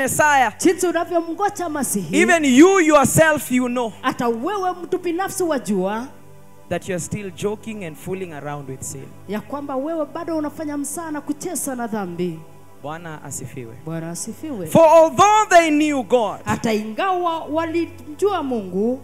Messiah, jinsi unavyomngoja Masihi, even you yourself, you know hata wewe mtu binafsi wajua that you're still joking and fooling around with sin. ya kwamba wewe bado unafanya mzaha na kucheza na dhambi. Bwana asifiwe. Bwana asifiwe. For although they knew God, hata ingawa walimjua Mungu,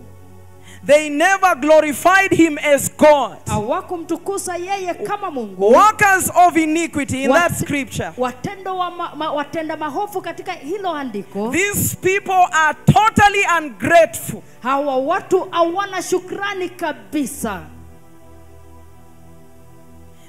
they never glorified him as God. hawakumtukuza yeye kama Mungu. Workers of iniquity in that scripture. Watenda mahofu katika hilo andiko. These people are totally ungrateful. Hawa watu hawana shukrani kabisa.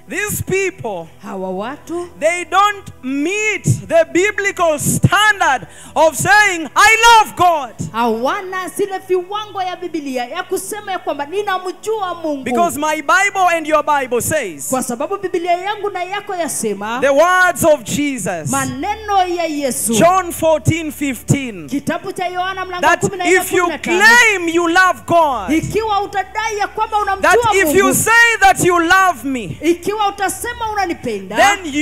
These people, hawa watu, they don't meet the biblical standard of saying, I love God. hawana zile viwango ya Biblia ya kusema ya kwamba ninamjua Mungu. Because my Bible and your Bible says, kwa sababu Biblia yangu na yako yasema, the words of Jesus, maneno ya Yesu, John 14:15, kitabu cha Yohana mlango that 14:15, if you claim you love God, ikiwa utadai ya kwamba unamjua that Mungu, if you say that you love me, ikiwa utasema unanipenda, then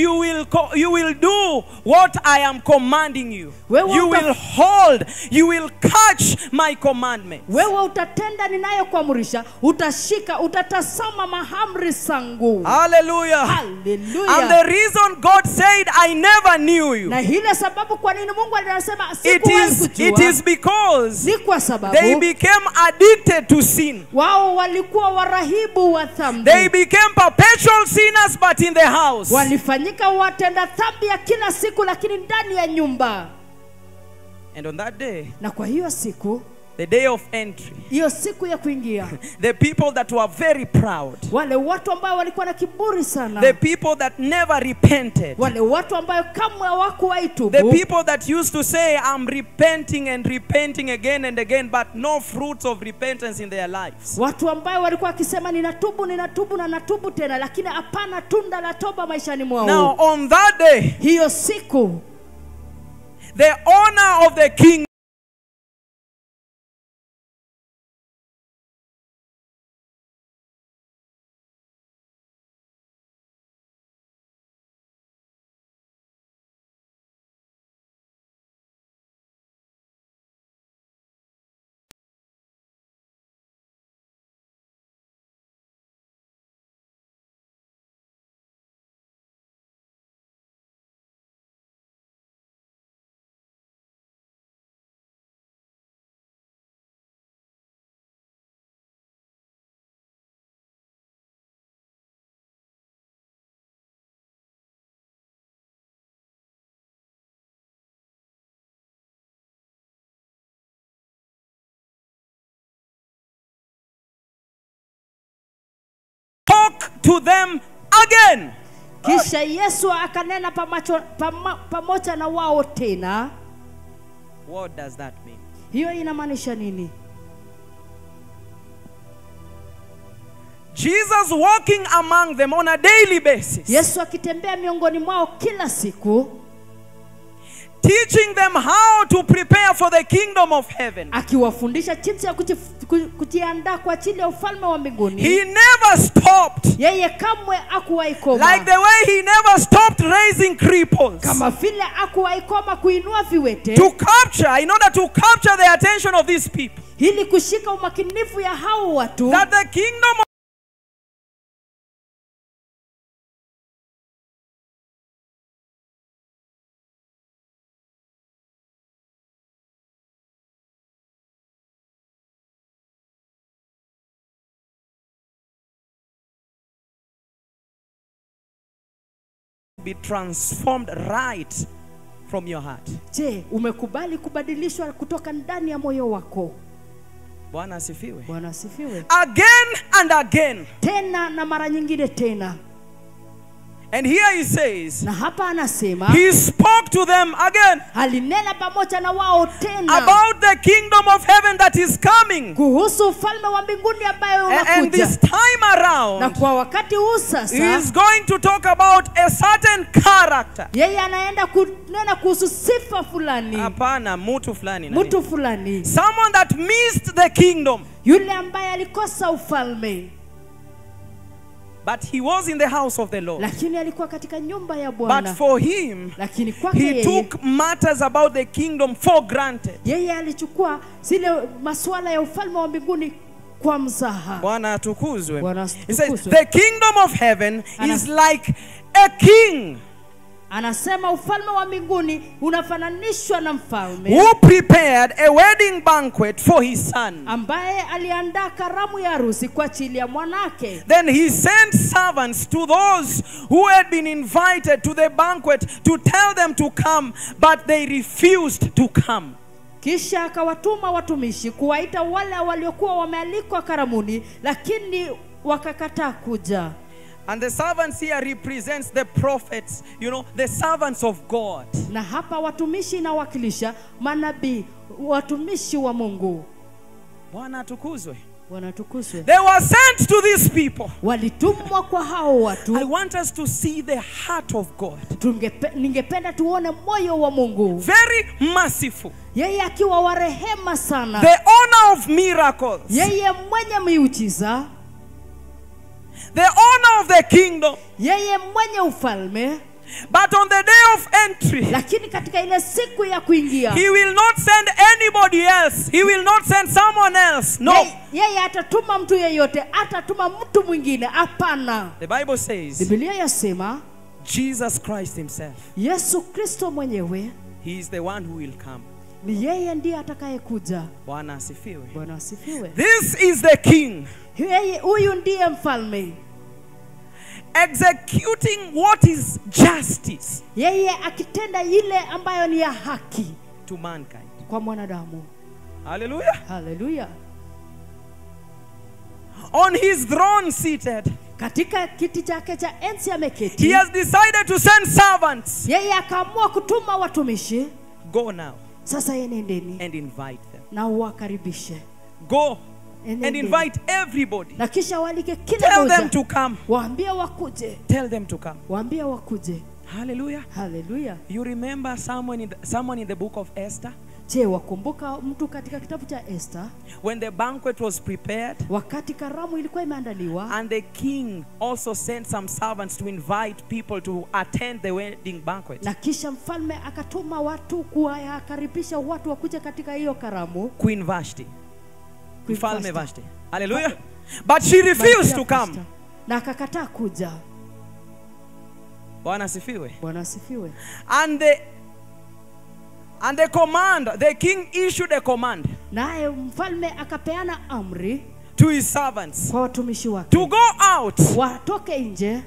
you will do what I am commanding you. Wewe You will hold, you will catch my commandments. wewe utatenda ninayokuamrisha, utashika, utatazama maamri zangu. Hallelujah. Hallelujah. And the reason God said, I never knew you, na ile sababu kwa nini Mungu anasema sikuwahi kujua, it is because ni kwa sababu they became addicted to sin. wao walikuwa warahibu wa dhambi. They became perpetual sinners, but in the house. Walifanyika watenda dhambi ya kila siku, lakini ndani ya nyumba. And on that day, na kwa hiyo siku, the day of entry, hiyo siku ya kuingia, the people that were very proud, wale watu ambao walikuwa na kiburi sana, the people that never repented, wale watu ambao kamwe hawakuwahi tubu, the people that used to say, I'm repenting and repenting again and again, but no fruits of repentance in their lives. watu ambao walikuwa wakisema ninatubu na natubu tena, lakini hapana tunda la toba maishani mwao. Now on that day, hiyo siku, the owner of the king talk to them again. kisha Yesu akanena pamoja na wao tena. What does that mean? Hiyo inamaanisha nini? Jesus walking among them on a daily basis, Yesu akitembea miongoni mwao kila siku, teaching them how to prepare for the kingdom of heaven. akiwafundisha jinsi ya kujiandaa kwa ajili ya ufalme wa mbinguni. He never stopped. Yeye kamwe hakuwahi koma. Like the way he never stopped raising cripples. Kama vile hakuwahi koma kuinua viwete, To capture, in order to capture the attention of these people, ili kushika umakinifu ya hao watu, that the kingdom of be transformed right from your heart. je, umekubali kubadilishwa kutoka ndani ya moyo wako? Bwana asifiwe. Bwana asifiwe. Again and again. Tena na mara nyingine tena. And here he says, Na hapa anasema, he spoke to them again alinena pamoja na wao tena about the kingdom of heaven that is coming. kuhusu ufalme wa mbinguni ambayo And unakuja. this time Na around, kwa wakati huu he sasa, is going to talk about a certain character. yeye anaenda kunena kuhusu sifa fulani, Hapana, mtu fulani. mtu fulani, Someone that missed the kingdom. yule ambaye alikosa ufalme. But he was in the house of the Lord. lakini alikuwa katika nyumba ya But Bwana. for him, Lakini kwake he yeye, took matters about the kingdom for granted. yeye alichukua zile masuala ya ufalme wa mbinguni kwa mzaha. Bwana atukuzwe. Bwana He says, atukuzwe. the kingdom of heaven is like a king Anasema ufalme wa mbinguni unafananishwa na mfalme who prepared a wedding banquet for his son. ambaye aliandaa karamu ya harusi kwa ajili ya mwanake. Then he sent servants to those who had been invited to the banquet to tell them to come, but they refused to come. Kisha akawatuma watumishi kuwaita wale waliokuwa wamealikwa karamuni, lakini wakakataa kuja. And the servants here represents the prophets, the servants of God. Na hapa watumishi inawakilisha manabii, watumishi wa Mungu. Bwana atukuzwe. Bwana atukuzwe. They were sent to these people. Walitumwa kwa hao watu. I want us to see the heart of God. Ningependa tuone moyo wa Mungu. Very merciful. Yeye akiwa wa rehema sana. The owner of miracles. Yeye mwenye miujiza. The owner of the kingdom. Yeye mwenye ufalme. But on the day of entry, lakini katika ile siku ya kuingia, he will not send anybody else. He will not send someone else. No. Yeye atatuma mtu yeyote, atatuma mtu mwingine. Hapana. The Bible says, Biblia yasema, Jesus Christ himself, Yesu Kristo mwenyewe, he is the one who will come. ni yeye ndiye atakayekuja. Bwana asifiwe. Bwana asifiwe. This is the king. Huyu ndiye mfalme. Executing what is justice. Yeye akitenda ile ambayo ni ya haki to mankind. Kwa mwanadamu. Hallelujah. Hallelujah. On his throne seated. Katika kiti chake cha enzi ameketi. He has decided to send servants. Yeye akaamua kutuma watumishi. Go now. Sasa nendeni. And invite them. Na uwakaribishe. Go. And invite everybody. Na kisha walike kila Tell moja. them to come. Waambie wakuje. Tell them to come. Waambie wakuje. Hallelujah. Hallelujah. You remember someone in the book of Esther? Je, wakumbuka mtu katika kitabu cha Esther? When the banquet was prepared, wakati karamu ilikuwa imeandaliwa, and the king also sent some servants to invite people to attend the wedding banquet. Na kisha mfalme akatuma watu kuwakaribisha watu wakuje katika hiyo karamu. Queen Vashti. Mfalme Vashti. Hallelujah. But she refused to come. Na akakataa kuja. Bwana asifiwe. Bwana asifiwe. And the command, the king issued a command. Naye mfalme akapeana amri to his servants kwa watumishi wake to go out, watoke nje,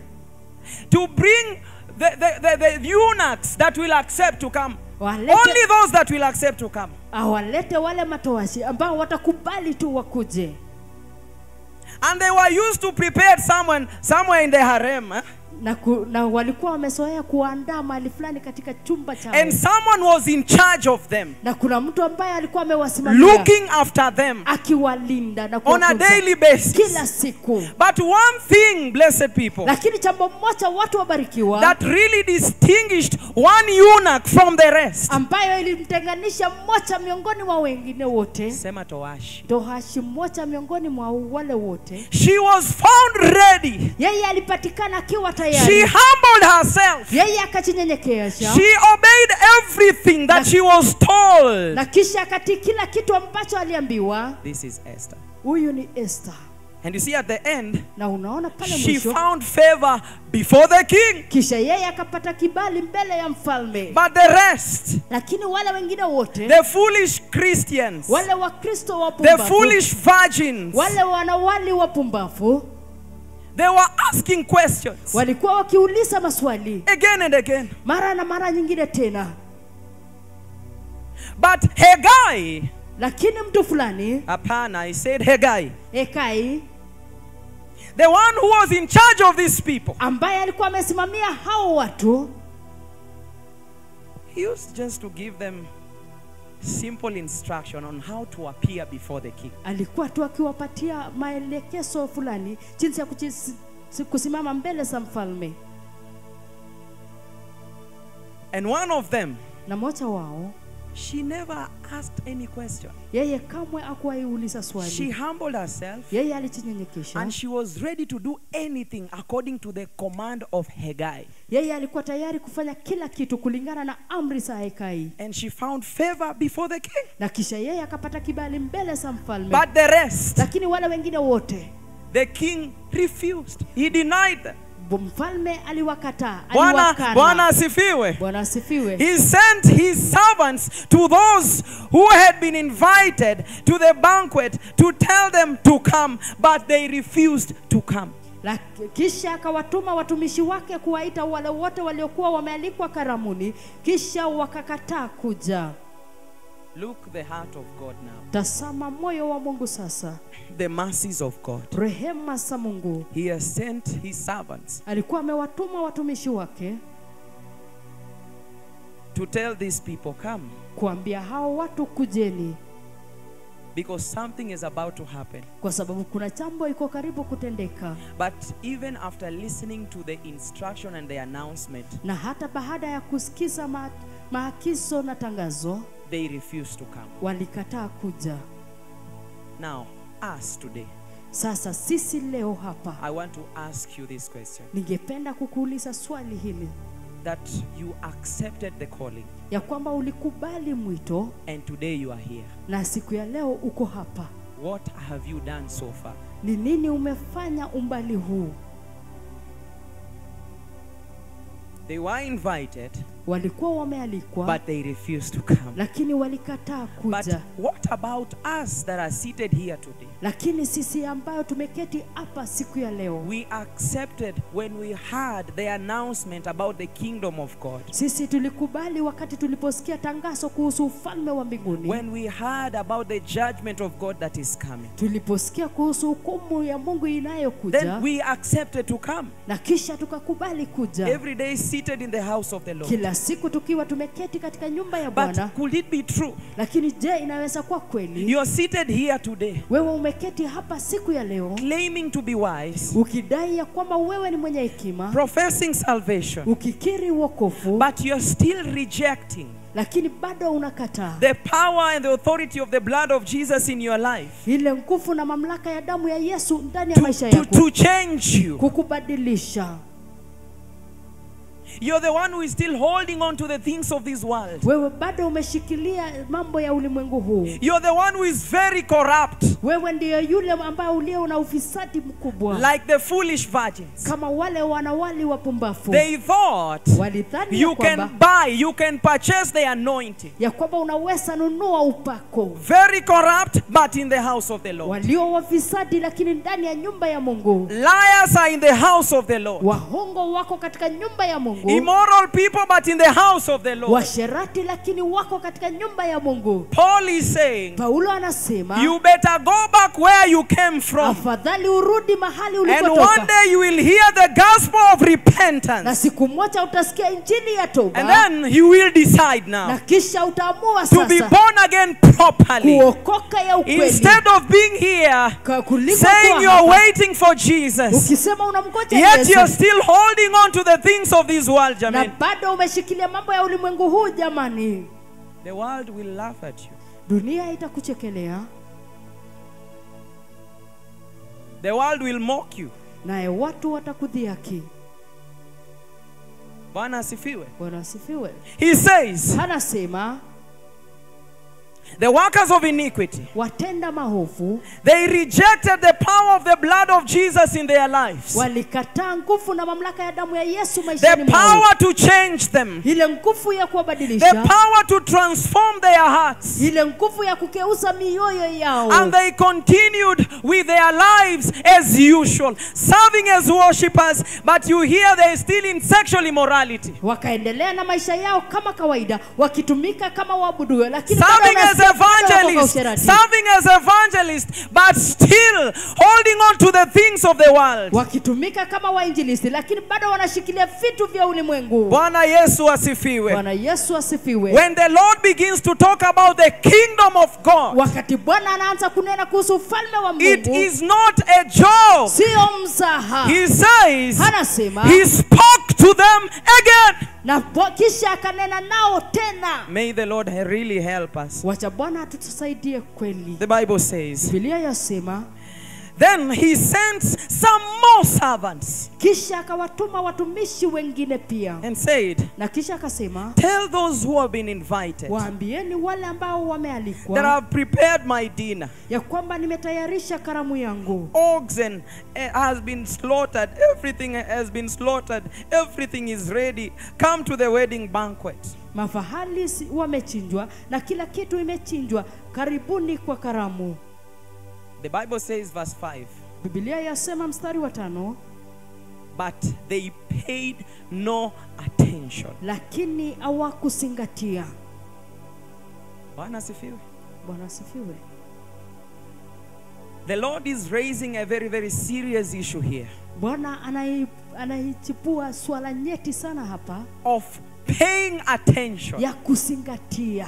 to bring the eunuchs that will accept to come. Only those that will accept to come. Awalete wale matowashi ambao watakubali tu wakuje. And they were used to prepare somewhere in the harem. Na walikuwa wamezoea kuandaa mahali fulani katika chumba chao. And someone was in charge of them. Na kuna mtu ambaye alikuwa amewasimamia. Looking after them. Akiwalinda na on a daily basis. Kila siku. But one thing, blessed people, lakini jambo moja watu wabarikiwa, that really distinguished one eunuch from the rest, ambayo ilimtenganisha mmoja miongoni mwa wengine wote. Sema Toashi. Toashi mmoja miongoni mwa wale wote. She was found ready. Yeye alipatikana akiwa tayari. She humbled herself. Yeye akajinyenyekesha. She obeyed everything that she was told. Na kisha akatii kila kitu ambacho aliambiwa. This is Esther. Huyu ni Esther. And you see at the end, na unaona pale she mwisho, found favor before the king. Kisha yeye akapata kibali mbele ya mfalme. But the rest, lakini wale wengine wote, the foolish Christians, wale Wakristo wapumbavu, the foolish virgins, wale wanawali wapumbavu, they were asking questions. Walikuwa wakiuliza maswali again and again. Mara na mara nyingine tena. But Haggai, lakini mtu fulani, hapana, I said Haggai, Hegai, the one who was in charge of these people, ambaye alikuwa amesimamia hao watu, he used just to give them simple instruction on how to appear before the king. Alikuwa tu akiwapatia maelekezo fulani jinsi ya kusimama mbele za mfalme. And one of them, na mmoja wao, she never asked any question. Yeye kamwe hakuuliza She swali. humbled herself Yeye alijinyenyekesha. and she was ready to do anything according to the command of Haggai. Yeye alikuwa tayari kufanya kila kitu kulingana na amri za Hegai. And she found favor before the king. Na kisha yeye akapata kibali mbele za mfalme. But the rest, Lakini wale wengine wote, the king refused. He denied them. mfalme aliwakataa, Bwana aliwakana. asifiwe. Bwana asifiwe. He sent his servants to those who had been invited to the banquet to tell them to come, but they refused to come. Kisha akawatuma watumishi wake kuwaita wale wote waliokuwa wamealikwa karamuni, kisha wakakataa kuja. Look the heart of God now. Tazama moyo wa Mungu sasa. The mercies of God. Rehema za Mungu. He has sent his servants Alikuwa amewatuma watumishi wake to tell these people, come, kuambia hao watu kujeni, because something is about to happen. kwa sababu kuna jambo iko karibu kutendeka. But even after listening to the instruction and the announcement, Na hata baada ya kusikiza maagizo na tangazo, they refused to come. walikataa kuja. Now, us today, Sasa sisi leo hapa, I want to ask you this question. ningependa kukuuliza swali hili, That you accepted the calling ya kwamba ulikubali mwito and today you are here. na siku ya leo uko hapa. What have you done so far? Ni nini umefanya umbali huu? They were invited, Walikuwa wamealikwa, but they refused to come. lakini walikataa But kuja. what about us that are seated here today? Lakini sisi ambayo tumeketi hapa siku ya leo, We accepted when we heard the announcement about the kingdom of God. sisi tulikubali wakati tuliposikia tangazo kuhusu ufalme wa mbinguni. When we heard about the judgment of God that is coming. Tuliposikia kuhusu hukumu ya Mungu inayokuja, Then we accepted to come. na kisha tukakubali kuja. Every day seated in the house of the Lord. Kila siku tukiwa tumeketi katika nyumba ya But Bwana. could it be true? Lakini je, inaweza kuwa kweli? You're seated here today, Wewe umeketi hapa siku ya leo claiming to be wise, ukidai ya kwamba wewe ni mwenye hekima, professing salvation, ukikiri wokovu, but you're still rejecting lakini bado unakataa the power and the authority of the blood of Jesus in your life ile nguvu na mamlaka ya damu ya Yesu ndani ya maisha yako to change you. kukubadilisha. You're the one who is still holding on to the things of this world. Wewe bado umeshikilia mambo ya ulimwengu huu. You're the one who is very corrupt, Wewe ndiyo yule ambaye ulio na ufisadi mkubwa, like the foolish virgins. kama wale wanawali wapumbavu. They thought Walidhani you can buy, you can purchase the anointing. ya kwamba unaweza nunua upako. Very corrupt, but in the house of the Lord. Walio wafisadi lakini ndani ya nyumba ya Mungu. Liars are in the house of the Lord. Wahongo wako katika nyumba ya Mungu. Immoral people, but in the house of the Lord. Washerati lakini wako katika nyumba ya Mungu. Paul is saying, Paulo anasema, you better go back where you came from. afadhali urudi mahali And one ulipotoka. day you will hear the gospel of Na repentance. siku moja utasikia injili ya And toba. then you will decide Na now kisha utaamua to be sasa born again properly. kuokoka ya ukweli. Instead of being here Kuliko saying kuwa you're hapa, waiting for Jesus, ukisema unamgoja yet you're Yesu, still holding on to the things of this world, na Jamin. bado umeshikilia mambo ya ulimwengu huu, jamani, The world will laugh at you. dunia itakuchekelea, The world will mock you. naye watu watakudhiaki. Bwana asifiwe. Bwana asifiwe. He says, Anasema the workers of iniquity, watenda maovu they rejected the power of the blood of Jesus in their lives. walikataa nguvu na mamlaka ya damu ya Yesu The maishani mwao. power to change them. Ile nguvu ya The kuwabadilisha, power to transform their hearts. ile nguvu ya kugeuza mioyo yao. And they continued with their lives as usual, serving as worshippers, but you hear they're still in sexual immorality. Wakaendelea na maisha yao kama kawaida, wakitumika kama waabudu, lakini Serving as evangelists, but still holding on to the things of the world. wakitumika kama wainjilisti, lakini bado wanashikilia vitu vya ulimwengu. Bwana Yesu asifiwe. Bwana Yesu asifiwe. When the Lord begins to talk about the kingdom of God, Wakati Bwana anaanza kunena kuhusu ufalme wa it Mungu, is not a joke. sio mzaha. He says, Anasema He spoke to to them again. na kisha akanena nao tena. May the Lord really help us. Wacha Bwana atusaidie kweli. The Bible says, Biblia yasema, then he sends some more servants kisha akawatuma watumishi wengine pia, and said, na kisha akasema, tell those who have been invited waambieni wale ambao that wamealikwa I've prepared my dinner. ya kwamba nimetayarisha karamu yangu. Oxen has been slaughtered. Everything has been slaughtered. Everything is ready. Come to the wedding banquet. Mafahali wamechinjwa na kila kitu imechinjwa, karibuni kwa karamu. The Bible says, verse 5, Biblia yasema mstari wa 5, but they paid no attention. lakini hawakuzingatia. Bwana asifiwe. Bwana asifiwe. The Lord is raising a very, very serious issue here Bwana anaichipua swala nyeti sana hapa of paying attention. ya kuzingatia.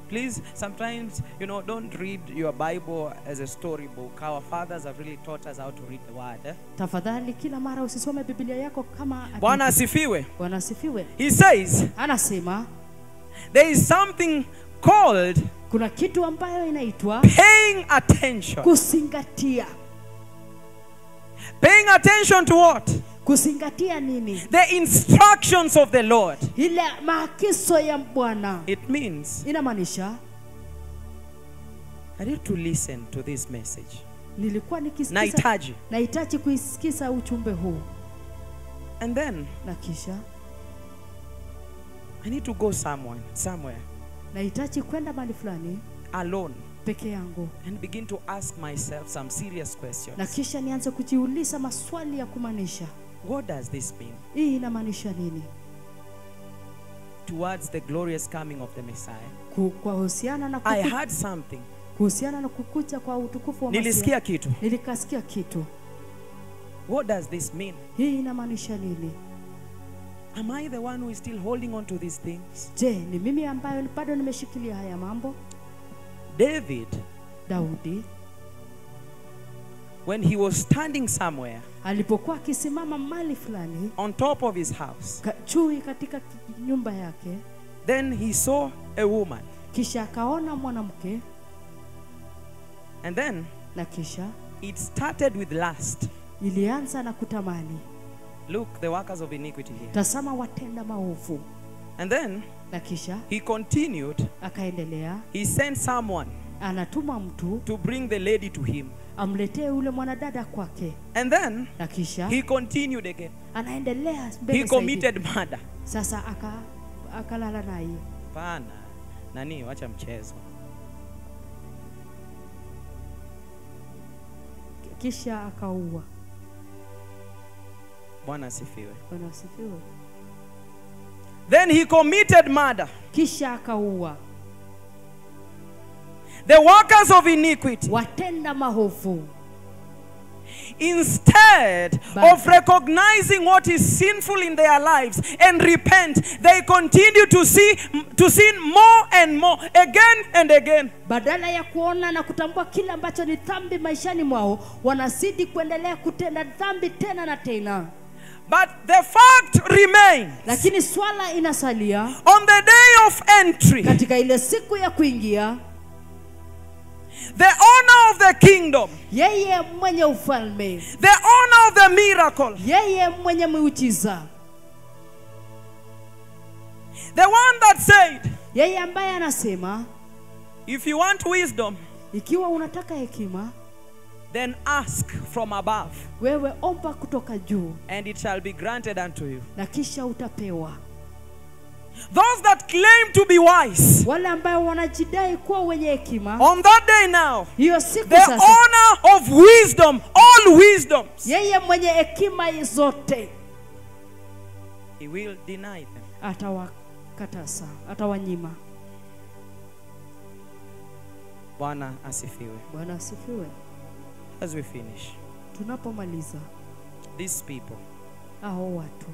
Please, sometimes, don't read your Bible as a storybook. Our fathers have really taught us how to read the word. Tafadhali kila mara usisome Biblia yako kama hadithi. Bwana asifiwe. Bwana asifiwe. He says, Anasema there is something called kuna kitu ambayo inaitwa paying attention. kuzingatia. Paying attention to what? Kuzingatia nini? The instructions of the Lord. Ile maagizo ya Bwana. It means Inamaanisha I need to listen to this message. nilikuwa nikisikiza, nahitaji kuisikiza ujumbe huu, And then na kisha I need to go somewhere nahitaji kwenda mahali fulani alone peke yangu, and begin to ask myself some serious na questions. kisha nianze kujiuliza maswali ya kumaanisha, What does this mean hii inamaanisha nini towards the glorious coming of the Messiah? kwa husiana na I heard something. kuhusiana na kukuja kwa utukufu wa Masihi. Nilisikia kitu. Nilikasikia kitu. What does this mean? Hii inamaanisha nini? Am I the one who is still holding on to these things? Je, ni mimi ambayo bado nimeshikilia haya mambo? Daudi when he was standing somewhere alipokuwa akisimama mahali fulani on top of his house, juu katika nyumba yake, then he saw a woman, kisha akaona mwanamke, and then na kisha it started with lust. ilianza na kutamani. Look, the workers of iniquity here. Tazama watenda maovu. And then Na kisha he continued. akaendelea, He sent someone anatuma mtu to bring the lady to him. amletee ule mwanadada kwake. And then Na kisha he continued again. anaendelea mbele He zaidi. committed murder. Sasa akalala naye. Pana nani, wacha mchezo. Kisha akaua. Bwana asifiwe. Bwana asifiwe. Then he committed murder. Kisha akaua. The workers of iniquity, Watenda maovu, instead of recognizing what is sinful in their lives and repent, they continue to sin more and more, again and again. badala ya kuona na kutambua kile ambacho ni dhambi maishani mwao, wanazidi kuendelea kutenda dhambi tena na tena. But the fact remains, Lakini swala inasalia, on the day of entry, katika ile siku ya kuingia, the owner of the kingdom, yeye mwenye ufalme, the owner of the miracle, yeye mwenye muujiza, the one that said, yeye ambaye anasema, if you want wisdom, ikiwa unataka hekima, then ask from above, wewe omba kutoka juu, and it shall be granted unto you. na kisha utapewa. Those that claim to be wise, Wale ambao wanajidai kuwa wenye hekima, on that day now, hiyo siku the sasa, owner of wisdom, all wisdoms, yeye mwenye hekima zote, he will deny them. atawakatasa, atawanyima. Bwana asifiwe. Bwana asifiwe. As we finish, Tunapomaliza, these people, hao watu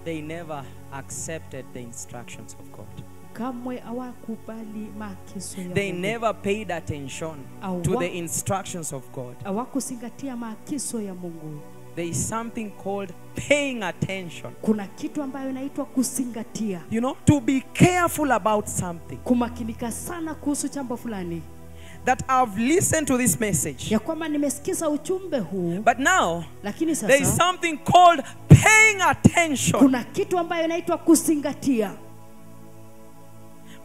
they never accepted the instructions of God. kamwe hawakubali maagizo ya They Mungu. never paid attention to the instructions of God. Hawakuzingatia maagizo ya Mungu. There is something called paying attention. Kuna kitu ambayo inaitwa kuzingatia. You know, to be careful about something. Kumakinika sana kuhusu jambo fulani. That I've listened to this message. Ya kwamba nimesikiza ujumbe huu. But now, lakini there is sasa something called paying attention. kuna kitu ambayo inaitwa kuzingatia.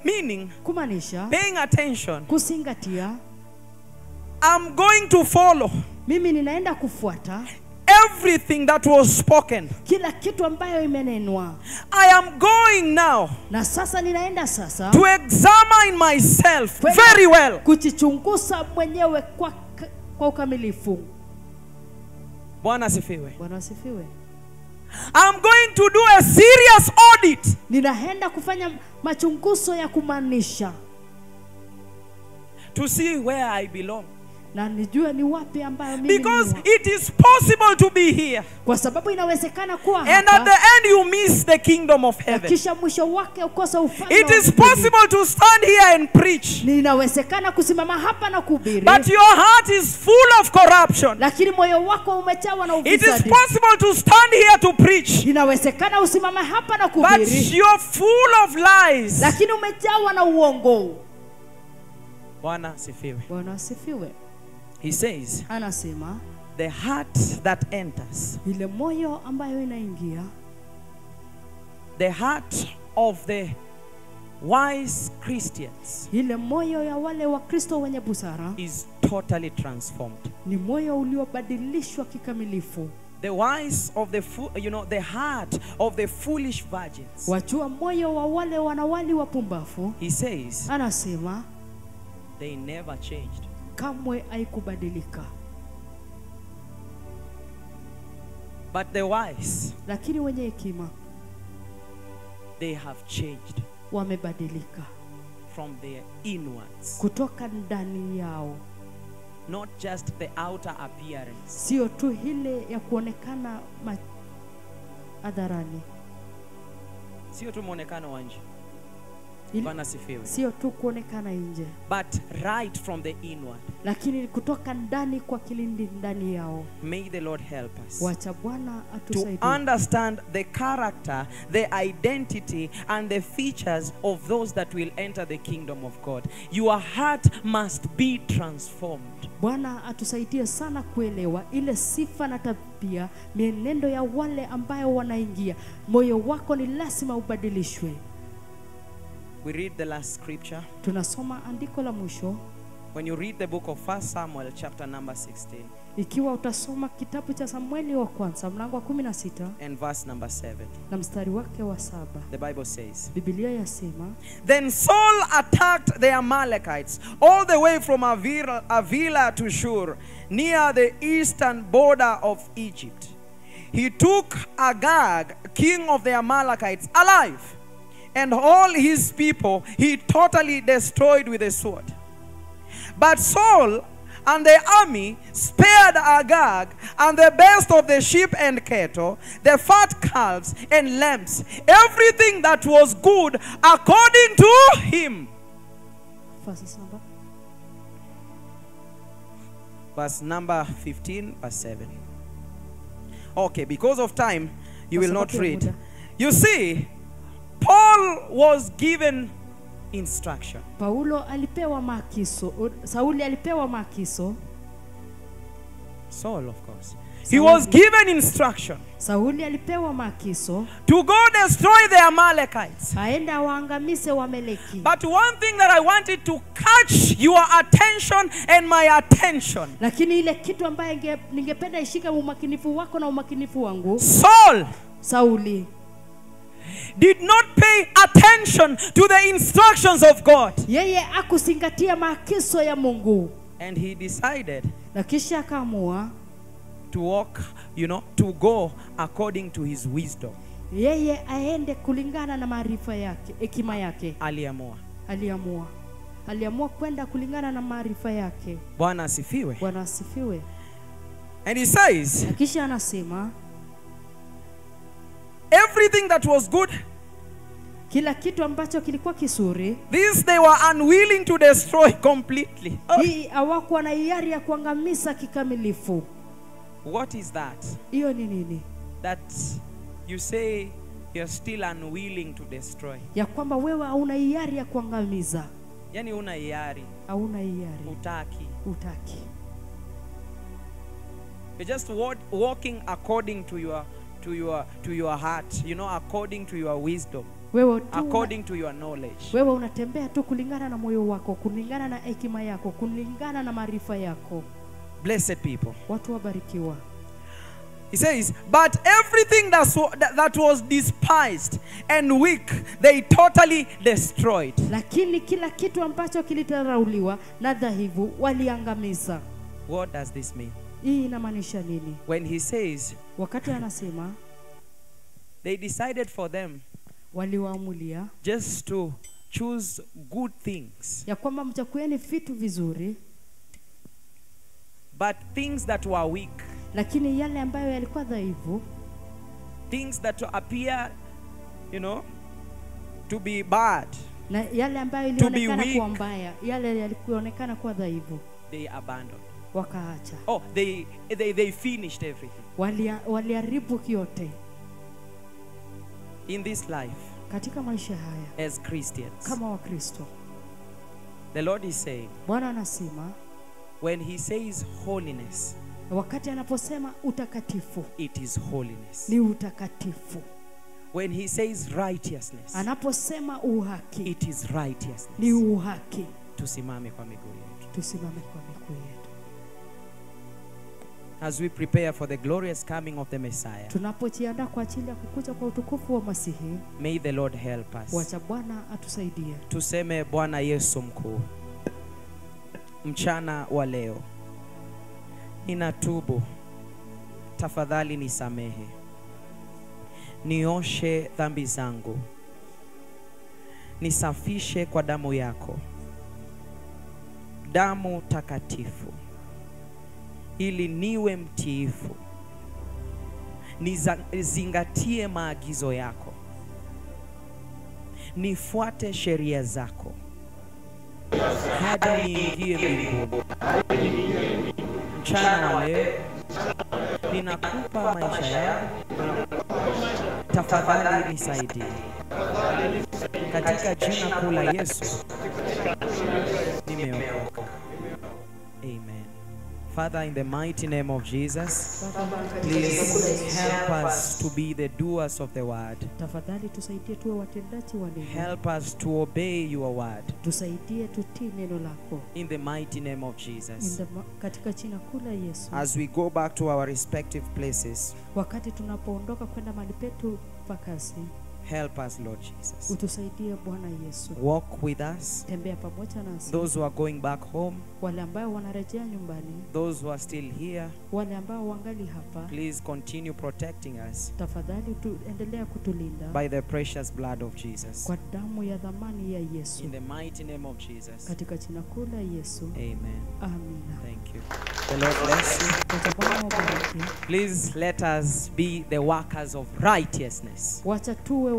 Meaning, Kumaanisha paying attention. kuzingatia. I'm going to follow Mimi ninaenda kufuata everything that was spoken. kila kitu ambayo imenenwa. I am going now Na sasa ninaenda sasa to examine myself very well. kujichunguza mwenyewe kwa ukamilifu. Bwana asifiwe. Bwana asifiwe. I'm going to do a serious audit. Ninaenda kufanya machunguzo ya kumaanisha. To see where I belong. Na nijue ni wapi ambayo mimi Because ni. it is possible to be here. Kwa sababu inawezekana kuwa And at hapa. the end you miss the kingdom of heaven. Kisha mwisho wake ukosa ufalme. It is possible to stand here and preach. Ninawezekana kusimama hapa na kuhubiri. But your heart is full of corruption. Lakini moyo wako umejawa na It is ufisadi. possible to stand here to preach. Inawezekana usimame hapa na But kuhubiri. you're full of lies. Lakini umejawa na uongo. Bwana asifiwe. Bwana asifiwe. He says, Anasema the heart that enters, ile moyo ambayo inaingia, the heart of the wise Christians, ile moyo ya wale wa Kristo wenye busara, is totally transformed. ni moyo uliobadilishwa kikamilifu. The wise of the the heart of the foolish virgins. Wajua moyo wa wale wanawali wapumbavu, He says, anasema they never changed. kamwe haikubadilika. But the wise, Lakini wenye hekima they have changed wamebadilika from their inwards. kutoka ndani yao. Not just the outer appearance. Sio tu ile ya kuonekana hadharani. Sio tu muonekano wa nje. Ili- Bwana asifiwe. Sio tu kuonekana nje, But right from the inward. lakini kutoka ndani kwa kilindi ndani yao. May the Lord help us Wacha Bwana to atusaidie understand the character, the identity, and the features of those that will enter the kingdom of God. Your heart must be transformed. Bwana atusaidie sana kuelewa ile sifa na tabia, mienendo ya wale ambayo wanaingia. Moyo wako ni lazima ubadilishwe. We read the last scripture. Tunasoma andiko la mwisho. When you read the book of 1 Samuel chapter number 16 Ikiwa utasoma kitabu cha Samueli wa kwanza mlango wa 16 and verse number 7, na mstari wake wa 7, the Bible says, Biblia yasema, then Saul attacked the Amalekites all the way from Avila to Shur, near the eastern border of Egypt. He took Agag, king of the Amalekites, alive, and all his people he totally destroyed with a sword. But Saul and the army spared Agag and the best of the sheep and cattle, the fat calves and lambs, everything that was good according to him. Verse number 15, verse 7. Okay, because of time, you will not read. You see, Paul was given instruction. Paulo alipewa maagizo, Sauli alipewa maagizo. Saul, of course. He was given instruction Sauli alipewa maagizo to go destroy the Amalekites. aenda waangamize Wameleki. But one thing that I wanted to catch your attention and my attention. Lakini ile kitu ambaye ningependa ishike umakinifu wako na umakinifu wangu, Sauli did not pay attention to the instructions of God. Yeye akuzingatia maagizo ya Mungu. And he decided Na kisha akaamua to walk, to go according to his wisdom. Yeye aende kulingana na maarifa yake, hekima yake. Aliamua kwenda kulingana na maarifa yake. Bwana asifiwe. Bwana asifiwe. And he says, na kisha anasema, everything that was good Kila kitu ambacho kilikuwa kizuri, this they were unwilling to destroy completely. hii hawakuwa na hiari ya kuangamiza kikamilifu. What is that? Hiyo ni nini? That you say you're still unwilling to destroy. Ya kwamba wewe hauna hiari ya kuangamiza. Yani una hiari. Hauna hiari. Utaki. Utaki. You're just walking according to your heart, you know, according to your wisdom, according to your knowledge. Wewe unatembea tu kulingana na moyo wako, kulingana na hekima yako, kulingana na maarifa yako. Blessed people. Watu wabarikiwa. He says, but everything that was despised and weak, they totally destroyed. Lakini kila kitu ambacho kilidharauliwa na dhaifu waliangamiza. What does this mean? Hii inamaanisha nini? When he says, wakati anasema, they decided for them waliwaamulia just to choose good things, ya kwamba mchakueni vitu vizuri, but things that were weak, lakini yale ambayo yalikuwa dhaifu, things that appear, you know, to be bad, na yale ambayo ilionekana kuwa mbaya, yale yalionekana kuwa dhaifu, they abandoned. Wakaacha. Oh, they finished everything. Waliharibu yote. In this life, katika maisha haya, as Christians, kama Wakristo, the Lord is saying, Bwana anasema, when he says holiness, wakati anaposema utakatifu, it is holiness. ni utakatifu. When he says righteousness, anaposema uhaki, it is righteousness. ni uhaki. Tusimame kwa miguu yetu. Tusimame kwa miguu yetu. As we prepare for the glorious coming of the Messiah, tunapojiandaa kwa ajili ya kukuja kwa utukufu wa Masihi, may the Lord help us. Wacha Bwana atusaidie. Tuseme, Bwana Yesu mkuu, mchana wa leo ninatubu, tafadhali nisamehe, nioshe dhambi zangu, nisafishe kwa damu yako, damu takatifu, ili niwe mtiifu, nizingatie maagizo yako, nifuate sheria zako hadi niingie mbinguni. Mchana wa leo ninakupa maisha yangu, tafadhali nisaidie. Katika jina kuu la Yesu nimeokoka. Amen. Father, in the mighty name of Jesus, please help us to be the doers of the word. Tafadhali tusaidie tuwe watendaji wa neno. Help us to obey your word. Tusaidie tutii neno lako. In the mighty name of Jesus. Katika jina kuu la Yesu. As we go back to our respective places, wakati tunapoondoka kwenda mahali petu pa kazi, help us, Lord Jesus. Utusaidie Bwana Yesu. Walk with us. Tembea pamoja nasi. Those who are going back home, wale ambao wanarejea nyumbani, those who are still here, wale ambao wangali hapa, please continue protecting us. Tafadhali endelea kutulinda by the precious blood of Jesus. Kwa damu ya dhamani ya Yesu. In the mighty name of Jesus. Katika jina kuu la Yesu. Amen. Amina. Thank you. The Lord bless you. Please let us be the workers of righteousness. Wacha tuwe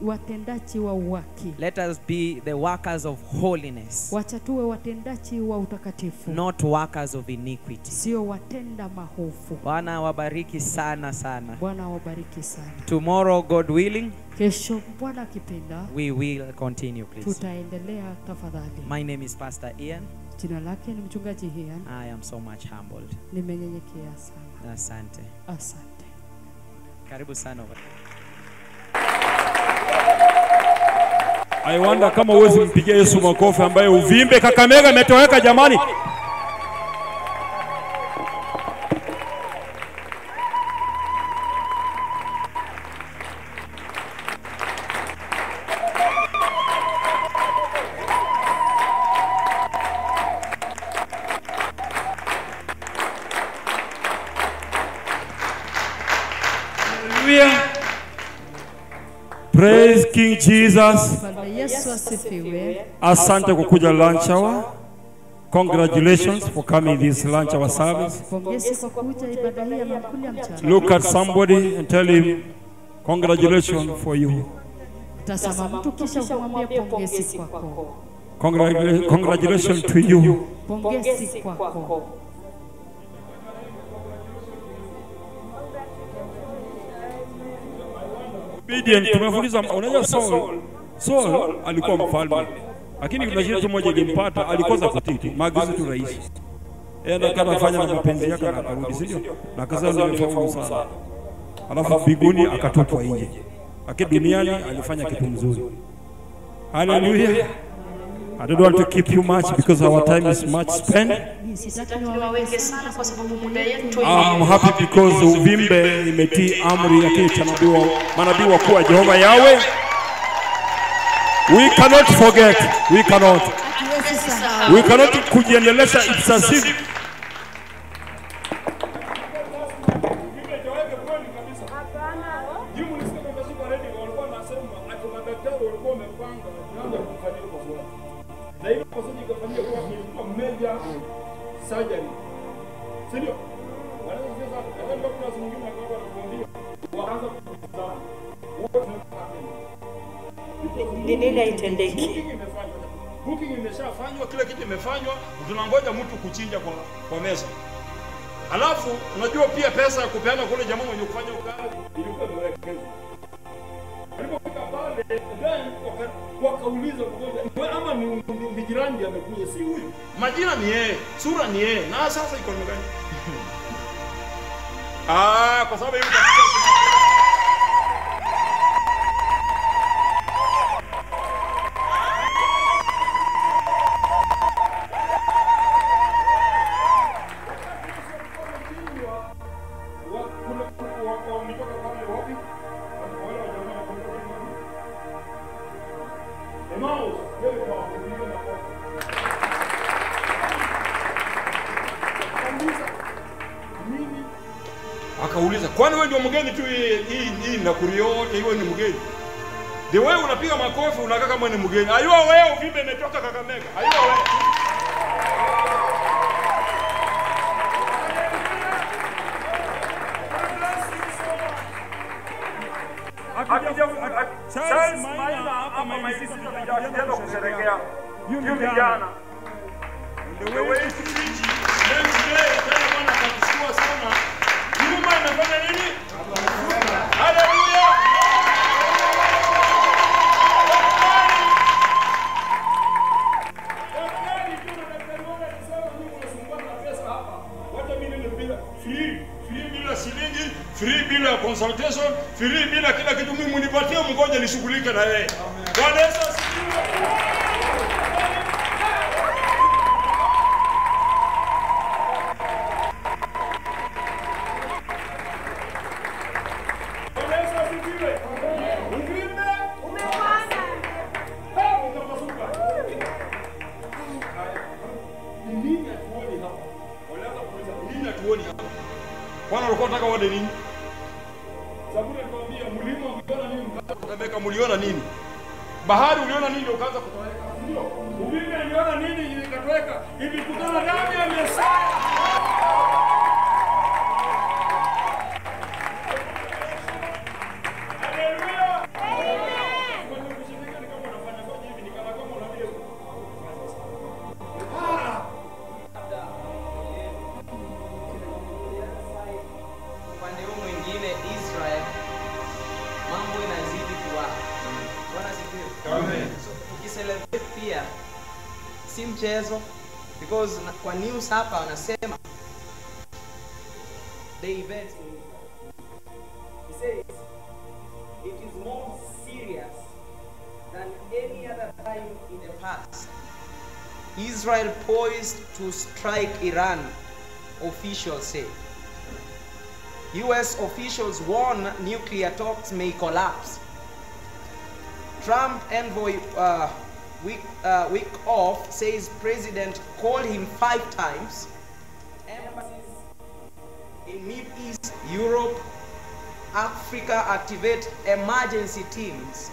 watendaji wa uhaki. Let us be the workers of holiness. Wacha tuwe watendaji wa utakatifu. Not workers of iniquity. Sio watenda maovu. Bwana wabariki sana sana. Bwana wabariki sana. Tomorrow, God willing, kesho Bwana akipenda, we will continue, please. Tutaendelea tafadhali. My name is Pastor Ian. Jina lake ni mchungaji Ian. I am so much humbled. Nimenyenyekea sana. Asante. Asante. Karibu sana. I wonder kama uwezi mpigia Yesu makofi ambaye uvimbe Kakamega ametoweka jamani. Hallelujah. Praise King Jesus. Asante kwa kuja lunch hour. Congratulations for coming this lunch hour service. Look at somebody and tell him congratulations for you. Tazama mtu kisha kumwambia pongezi kwako. Congratulations to you. Pongezi kwako. Obedient, tumefuliza. Unajua Saul alikuwa mfalme, lakini kuna shida moja ilimpata, alikosa kutii maagizo tu rais. Yeye akafanya na mapenzi yake na akarudi, sio? Na akasema nimefaulu sana. Alafu biguni akatupwa nje. Lakini duniani alifanya kitu mzuri. Hallelujah. I don't want to keep you much because our time is much spent. I'm happy because uvimbe imetii amri yake manabii wakuu wa Jehova Yahweh. We cannot forget. We cannot kujiendeleza excessive. Nini itendeki? Booking imeshafanywa, kila kitu imefanywa, tunangoja mtu kuchinja kwa meza. Alafu unajua pia pesa ya kupeana kule jamaa mwenye kufanya kazi ilikuwa imewekezwa. Alipofika pale then wakauliza mmoja ama ni jirani amekuja, si huyu. Majina ni yeye, sura ni yeye. Na sasa iko ni gani? Kwa sababu hiyo akauliza, kwani wewe ndio mgeni tu hii na kuriote hiyo ni mgeni? The way unapiga makofi unakaa kama ni mgeni. Ayua wewe uvimbe imetoka Kakamega. Ayua wewe. Charles Maina hapa maisisi tunajianza kusherehekea. Yule vijana. The way you preach, then today tena bwana atakushukuru sana. Nyuma anafanya nini? Hallelujah. Free bila consultation, free bila kila kitu, mimi mnipatie mngoja nishughulike na yeye. Bwana Yesu asifiwe. Bwana Yesu asifiwe. Uvimbe umeanza. Utapasuka. Nini atuone hapa? Walianza kuuliza nini atuone hapa? Bwana alikuwa anataka waone nini? Zaburi alikwambia mlima uliona nini mkaanza kutembeka, mliona nini? Bahari uliona nini ndio ukaanza kutoweka? Ndio. Uvimbe uliona nini ikatoweka? Hivi kutana damu ya Mesaya. Haleluya. Amen. Kwa nini kushiriki ni kama unafanya kwa hivi ni kama unaambia. Upande huu mwingine Israel mambo inazidi kuwa. Bwana sifiwe. Amen. So ukicelebrate pia si mchezo, because kwa news hapa wanasema the event he says it is more serious than any other time in the past. Israel poised to strike Iran, officials say. US officials warn nuclear talks may collapse. Trump envoy week off says president called him 5 times. Embassies in Middle East, Europe, Africa activate emergency teams.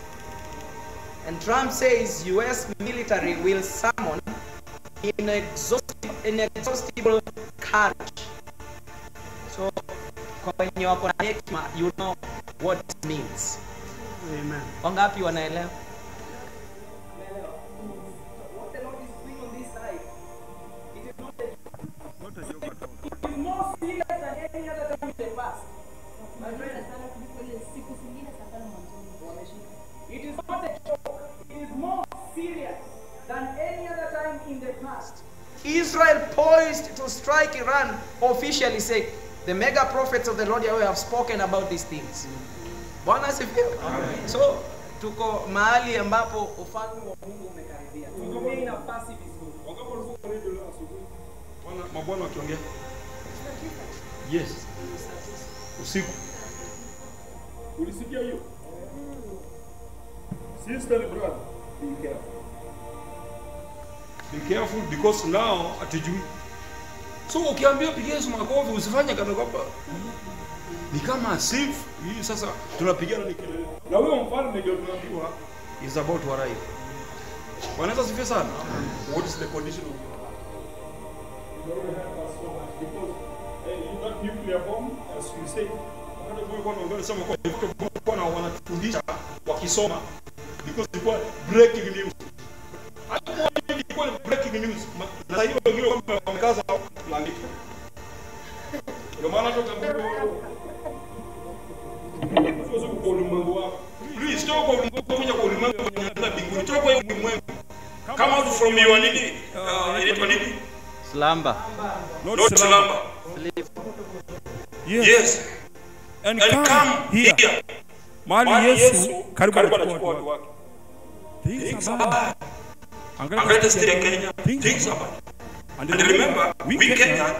And Trump says US military will summon inexhaustible courage. So when you are hekima, you know what it means. Amen. Wangapi wanaelewa? It is not a joke. It is more serious than any other time in the past. Israel poised to strike Iran officially say, the mega prophets of the Lord Yahweh have spoken about these things. Bwana asifiwe. So tuko mahali ambapo ufalme wa Mungu umekaribia. Tutumie nafasi vizuri. Mabwana wakiongea. Yes. Usiku. Ulisikia hiyo? Sister brother, be careful. Be careful because now atujui. So ukiambia pigia Yesu makofi usifanye kana kwamba ni kama asif hii sasa tunapigana ni kelele. Na huyo mfalme ndio tunaambiwa Is about to arrive. Wanaweza sifia sana. What is the condition of you don't have us so much because you got nuclear bomb as you say. Kwa wanatufundisha wakisoma because ilikuwa breaking news. Ilikuwa breaking news. Na hiyo wengine wamekaza landika. Ndio maana Sio kwa ulimwengu wako. Please toka kwa ulimwengu kuja kwa ulimwengu kwenye mbinguni. Toka kwa ulimwengu. Come out from your nini? Inaitwa nini? Slumber. Not slumber. Yes. And come here. Mahali Yesu karibu anachukua watu wake. Things are bad. Angalia the state of Kenya. Things are bad. And remember, we Kenya,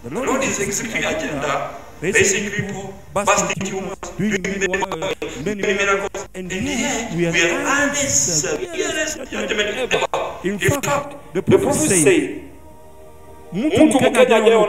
the Lord is executing agenda, raising people, busting tumors, doing many miracles, and yet we are answered. Judgment ever. In fact, the prophet say, mtu Mkenya leo